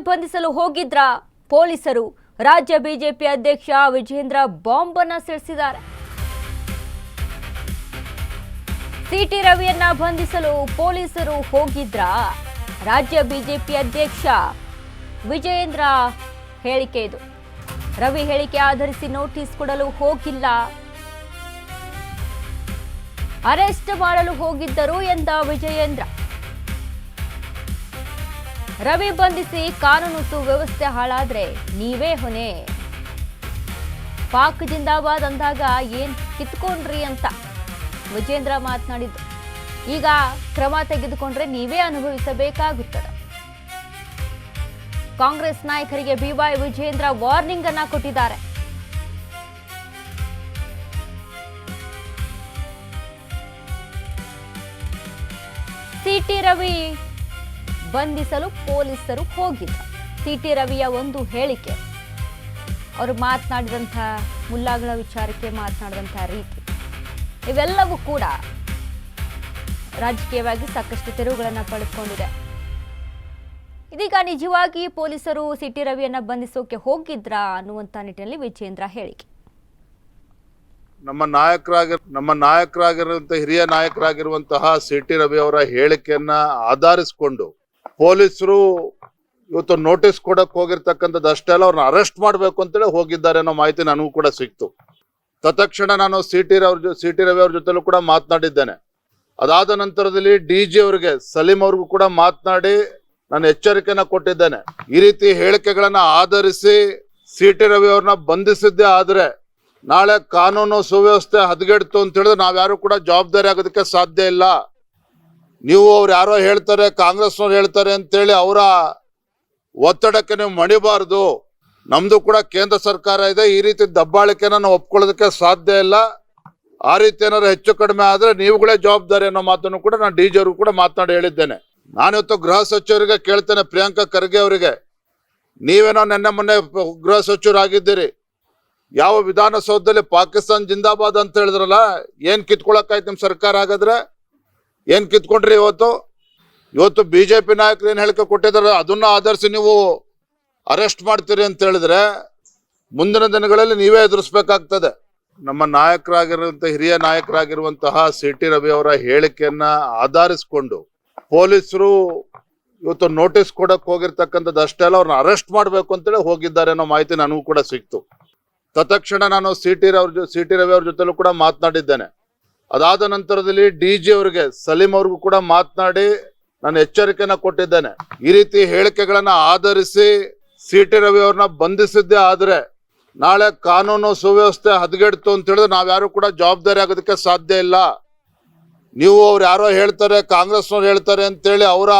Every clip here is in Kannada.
ಬಂಧಿಸಲು ಹೋಗಿದ್ರ ಪೊಲೀಸರು. ರಾಜ್ಯ ಬಿಜೆಪಿ ಅಧ್ಯಕ್ಷ ವಿಜೇಂದ್ರ ಬಾಂಬ್ ಅನ್ನು ಸಿಡಿಸಿದ್ದಾರೆ. ಸಿಟಿ ರವಿಯನ್ನ ಬಂಧಿಸಲು ಪೊಲೀಸರು ಹೋಗಿದ್ರ? ರಾಜ್ಯ ಬಿಜೆಪಿ ಅಧ್ಯಕ್ಷ ವಿಜೇಂದ್ರ ಹೇಳಿಕೆ ಇದು. ರವಿ ಹೇಳಿಕೆ ಆಧರಿಸಿ ನೋಟಿಸ್ ಕೊಡಲು ಹೋಗಿಲ್ಲ, ಅರೆಸ್ಟ್ ಮಾಡಲು ಹೋಗಿದ್ದರು ಎಂದ ವಿಜಯೇಂದ್ರ. ರವಿ ಬಂಧಿಸಿ ಕಾನೂನು ಸುವ್ಯವಸ್ಥೆ ಹಾಳಾದ್ರೆ ನೀವೇ ಹೊಣೆ. ಪಾಕ್ ಜಿಂದಾಬಾದ್ ಅಂದಾಗ ಏನ್ ಕಿತ್ಕೊಂಡ್ರಿ ಅಂತ ವಿಜೇಂದ್ರ ಮಾತನಾಡಿದ್ದು. ಈಗ ಕ್ರಮ ತೆಗೆದುಕೊಂಡ್ರೆ ನೀವೇ ಅನುಭವಿಸಬೇಕಾಗುತ್ತದೆ. ಕಾಂಗ್ರೆಸ್ ನಾಯಕರಿಗೆ ಬಿವೈ ವಿಜೇಂದ್ರ ವಾರ್ನಿಂಗ್ ಅನ್ನ ಕೊಟ್ಟಿದ್ದಾರೆ. ಸಿಟಿ ರವಿ ಬಂಧಿಸಲು ಪೊಲೀಸರು ಹೋಗಿದ್ದರು. ಸಿಟಿ ರವಿಯ ಒಂದು ಹೇಳಿಕೆ, ಅವರು ಮಾತನಾಡಿದಂತಹ ಮುಲ್ಲಾಗಳ ವಿಚಾರಕ್ಕೆ ಮಾತನಾಡಿದಂತಹ ರೀತಿ, ಇವೆಲ್ಲವೂ ಕೂಡ ರಾಜಕೀಯವಾಗಿ ಸಾಕಷ್ಟು ತಿರುವುಗಳನ್ನು ಪಡೆದುಕೊಂಡಿದೆ. ಇದೀಗ ನಿಜವಾಗಿ ಪೊಲೀಸರು ಸಿಟಿ ರವಿಯನ್ನ ಬಂಧಿಸೋಕೆ ಹೋಗಿದ್ರಾ ಅನ್ನುವಂತ ನಿಟ್ಟಿನಲ್ಲಿ ವಿಜೇಂದ್ರ ಹೇಳಿಕೆ. ನಮ್ಮ ನಾಯಕರಾಗಿರುವಂತಹ ಹಿರಿಯ ನಾಯಕರಾಗಿರುವಂತಹ ಸಿಟಿ ರವಿ ಅವರ ಹೇಳಿಕೆಯನ್ನ ಆಧರಿಸಿಕೊಂಡು ಪೊಲೀಸರು ಇವತ್ತು ನೋಟಿಸ್ ಕೊಡಕ್ ಹೋಗಿರ್ತಕ್ಕಂಥದ್ದು ಅಷ್ಟೇ ಅಲ್ಲ, ಅವ್ರನ್ನ ಅರೆಸ್ಟ್ ಮಾಡಬೇಕು ಅಂತೇಳಿ ಹೋಗಿದ್ದಾರೆ ಅನ್ನೋ ಮಾಹಿತಿ ನನಗೂ ಕೂಡ ಸಿಕ್ತು. ತತ್ಕ್ಷಣ ನಾನು ಸಿಟಿ ರವಿ ಅವ್ರ ಜೊತೆಲೂ ಕೂಡ ಮಾತನಾಡಿದ್ದೇನೆ. ಅದಾದ ನಂತರದಲ್ಲಿ ಡಿಜಿ ಅವರಿಗೆ, ಸಲೀಂ ಅವ್ರಿಗೂ ಕೂಡ ಮಾತನಾಡಿ ನಾನು ಎಚ್ಚರಿಕೆನ ಕೊಟ್ಟಿದ್ದೇನೆ. ಈ ರೀತಿ ಹೇಳಿಕೆಗಳನ್ನ ಆಧರಿಸಿ ಸಿಟಿ ರವಿ ಅವ್ರನ್ನ ಬಂಧಿಸಿದ್ದೇ ಆದ್ರೆ ನಾಳೆ ಕಾನೂನು ಸುವ್ಯವಸ್ಥೆ ಹದಗೆಡ್ತು ಅಂತ ಹೇಳಿದ್ರೆ ನಾವ್ಯಾರು ಕೂಡ ಜವಾಬ್ದಾರಿ ಆಗೋದಕ್ಕೆ ಸಾಧ್ಯ ಇಲ್ಲ. ನೀವು ಅವ್ರು ಯಾರೋ ಹೇಳ್ತಾರೆ, ಕಾಂಗ್ರೆಸ್ನವ್ರು ಹೇಳ್ತಾರೆ ಅಂತೇಳಿ ಅವರ ಒತ್ತಡಕ್ಕೆ ನೀವು ಮಣಿಬಾರ್ದು. ನಮ್ದು ಕೂಡ ಕೇಂದ್ರ ಸರ್ಕಾರ ಇದೆ, ಈ ರೀತಿ ದಬ್ಬಾಳಿಕೆನ ನಾವು ಒಪ್ಕೊಳ್ಳೋದಕ್ಕೆ ಸಾಧ್ಯ ಇಲ್ಲ. ಆ ರೀತಿ ಏನಾದ್ರು ಹೆಚ್ಚು ಕಡಿಮೆ ಆದ್ರೆ ನೀವುಗಳೇ ಜವಾಬ್ದಾರಿ ಅನ್ನೋ ಮಾತನ್ನು ಕೂಡ ನಾನು ಡಿಜಿ ಅವ್ರಿಗೂ ಕೂಡ ಮಾತನಾಡಿ ಹೇಳಿದ್ದೇನೆ. ನಾನಿವತ್ತು ಗೃಹ ಸಚಿವರಿಗೆ ಕೇಳ್ತೇನೆ, ಪ್ರಿಯಾಂಕಾ ಖರ್ಗೆ ಅವರಿಗೆ, ನೀವೇನೋ ನೆನ್ನೆ ಮೊನ್ನೆ ಗೃಹ ಸಚಿವರಾಗಿದ್ದೀರಿ, ಯಾವ ವಿಧಾನಸೌಧದಲ್ಲಿ ಪಾಕಿಸ್ತಾನ್ ಜಿಂದಾಬಾದ್ ಅಂತ ಹೇಳಿದ್ರಲ್ಲ, ಏನ್ ಕಿತ್ಕೊಳಕಾಯ್ತು ನಿಮ್ ಸರ್ಕಾರ? ಹಾಗಾದ್ರೆ ಏನ್ ಕಿತ್ಕೊಂಡ್ರಿ? ಇವತ್ತು ಬಿಜೆಪಿ ನಾಯಕರು ಏನ್ ಹೇಳಿಕೆ ಕೊಟ್ಟಿದ್ದಾರೆ ಅದನ್ನ ಆಧರಿಸಿ ನೀವು ಅರೆಸ್ಟ್ ಮಾಡ್ತೀರಿ ಅಂತ ಹೇಳಿದ್ರೆ ಮುಂದಿನ ದಿನಗಳಲ್ಲಿ ನೀವೇ ಎದುರಿಸ್ಬೇಕಾಗ್ತದೆ. ನಮ್ಮ ಹಿರಿಯ ನಾಯಕರಾಗಿರುವಂತಹ ಸಿಟಿ ರವಿ ಅವರ ಹೇಳಿಕೆಯನ್ನ ಆಧರಿಸಿಕೊಂಡು ಪೊಲೀಸರು ಇವತ್ತು ನೋಟಿಸ್ ಕೊಡಕ್ ಹೋಗಿರ್ತಕ್ಕಂಥದ್ದು ಅಷ್ಟೇ ಅಲ್ಲ, ಅವ್ರನ್ನ ಅರೆಸ್ಟ್ ಮಾಡಬೇಕು ಅಂತೇಳಿ ಹೋಗಿದ್ದಾರೆ ಅನ್ನೋ ಮಾಹಿತಿ ನನಗೂ ಕೂಡ ಸಿಕ್ತು. ತತ್ಕ್ಷಣ ನಾನು ಸಿಟಿ ರವಿ ಅವ್ರ ಜೊತೆಲೂ ಕೂಡ ಮಾತನಾಡಿದ್ದೇನೆ. ಅದಾದ ನಂತರದಲ್ಲಿ ಡಿಜಿ ಅವರಿಗೆ, ಸಲೀಂ ಅವ್ರಿಗೂ ಕೂಡ ಮಾತನಾಡಿ ನಾನು ಎಚ್ಚರಿಕೆನ ಕೊಟ್ಟಿದ್ದೇನೆ. ಈ ರೀತಿ ಹೇಳಿಕೆಗಳನ್ನ ಆಧರಿಸಿ ಸಿಟಿ ರವಿ ಅವ್ರನ್ನ ಬಂಧಿಸಿದ್ದೇ ಆದ್ರೆ ನಾಳೆ ಕಾನೂನು ಸುವ್ಯವಸ್ಥೆ ಹದಗೆಡ್ತು ಅಂತ ಹೇಳಿದ್ರೆ ನಾವ್ಯಾರು ಕೂಡ ಜವಾಬ್ದಾರಿ ಆಗೋದಕ್ಕೆ ಸಾಧ್ಯ ಇಲ್ಲ. ನೀವು ಅವ್ರು ಯಾರೋ ಹೇಳ್ತಾರೆ, ಕಾಂಗ್ರೆಸ್ನವ್ರು ಹೇಳ್ತಾರೆ ಅಂತೇಳಿ ಅವರ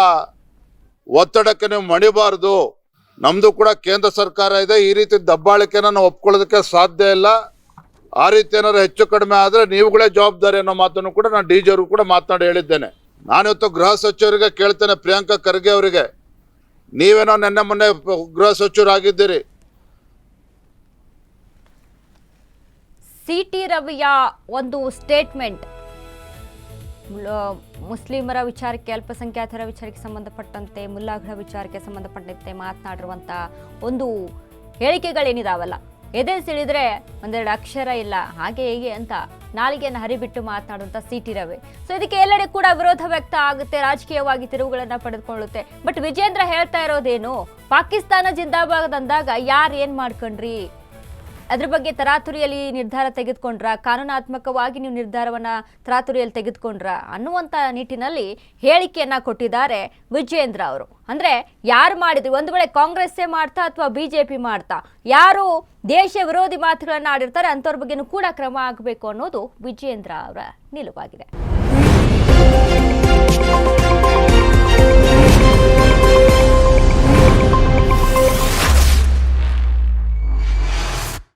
ಒತ್ತಡಕ್ಕೆ ನೀವು ಮಣಿಬಾರ್ದು. ನಮ್ದು ಕೂಡ ಕೇಂದ್ರ ಸರ್ಕಾರ ಇದೆ, ಈ ರೀತಿ ದಬ್ಬಾಳಿಕೆನ ನಾವು ಒಪ್ಕೊಳ್ಳೋದಕ್ಕೆ ಸಾಧ್ಯ ಇಲ್ಲ. ಆ ರೀತಿ ಏನಾದ್ರು ಹೆಚ್ಚು ಕಡಿಮೆ ಆದ್ರೆ ನೀವುಗಳೇ ಜವಾಬ್ದಾರಿ ಅನ್ನೋ ಮಾತನ್ನು ಕೂಡ ನಾನು ಡಿಜಿ ಅವ್ರಿಗೂ ಕೂಡ ಮಾತನಾಡಿ ಹೇಳಿದ್ದೇನೆ. ನಾನಿವತ್ತು ಗೃಹ ಸಚಿವರಿಗೆ ಕೇಳ್ತೇನೆ, ಪ್ರಿಯಾಂಕಾ ಖರ್ಗೆ ಅವರಿಗೆ, ನೀವೇನೋ ನೆನ್ನೆ ಮೊನ್ನೆ ಗೃಹ ಸಚಿವರಾಗಿದ್ದೀರಿ. ಸಿಟಿ ರವಿಯ ಒಂದು ಸ್ಟೇಟ್ಮೆಂಟ್ ಮುಸ್ಲಿಮರ ವಿಚಾರಕ್ಕೆ, ಅಲ್ಪಸಂಖ್ಯಾತರ ವಿಚಾರಕ್ಕೆ ಸಂಬಂಧಪಟ್ಟಂತೆ, ಮುಲ್ಲಾಗಳ ವಿಚಾರಕ್ಕೆ ಸಂಬಂಧಪಟ್ಟಂತೆ ಮಾತನಾಡಿರುವಂತ ಒಂದು ಹೇಳಿಕೆಗಳೇನಿದಾವಲ್ಲ, ಎದೆ ಸಿಳಿದ್ರೆ ಒಂದೆರಡು ಅಕ್ಷರ ಇಲ್ಲ, ಹಾಗೆ ಹೇಗೆ ಅಂತ ನಾಲಿಗೆಯನ್ನು ಹರಿಬಿಟ್ಟು ಮಾತನಾಡುವಂತ ಸಿಟಿ ರವಿ. ಸೊ ಇದಕ್ಕೆ ಎಲ್ಲೆಡೆ ಕೂಡ ವಿರೋಧ ವ್ಯಕ್ತ ಆಗುತ್ತೆ, ರಾಜಕೀಯವಾಗಿ ತಿರುವುಗಳನ್ನ ಪಡೆದುಕೊಳ್ಳುತ್ತೆ. ಬಟ್ ವಿಜೇಂದ್ರ ಹೇಳ್ತಾ ಇರೋದೇನು, ಪಾಕಿಸ್ತಾನ ಜಿಂದಾಬಾದ್ ಅಂದಾಗ ಯಾರು ಏನ್ ಮಾಡ್ಕೊಂಡ್ರಿ, ಅದ್ರ ಬಗ್ಗೆ ತರಾತುರಿಯಲ್ಲಿ ನಿರ್ಧಾರ ತೆಗೆದುಕೊಂಡ್ರ, ಕಾನೂನಾತ್ಮಕವಾಗಿ ನೀವು ನಿರ್ಧಾರವನ್ನ ತರಾತುರಿಯಲ್ಲಿ ತೆಗೆದುಕೊಂಡ್ರ ಅನ್ನುವಂತ ನಿಟ್ಟಿನಲ್ಲಿ ಹೇಳಿಕೆಯನ್ನ ಕೊಟ್ಟಿದ್ದಾರೆ ವಿಜೇಂದ್ರ ಅವರು. ಅಂದ್ರೆ ಯಾರು ಮಾಡಿದ್ರು, ಒಂದು ವೇಳೆ ಕಾಂಗ್ರೆಸ್ಸೇ ಮಾಡ್ತಾ ಅಥವಾ ಬಿಜೆಪಿ ಮಾಡ್ತಾ, ಯಾರು ದೇಶ ವಿರೋಧಿ ಮಾತುಗಳನ್ನ ಆಡಿರ್ತಾರೆ ಅಂಥವ್ರ ಬಗ್ಗೆನೂ ಕೂಡ ಕ್ರಮ ಆಗಬೇಕು ಅನ್ನೋದು ವಿಜೇಂದ್ರ ಅವರ ನಿಲುವಾಗಿದೆ.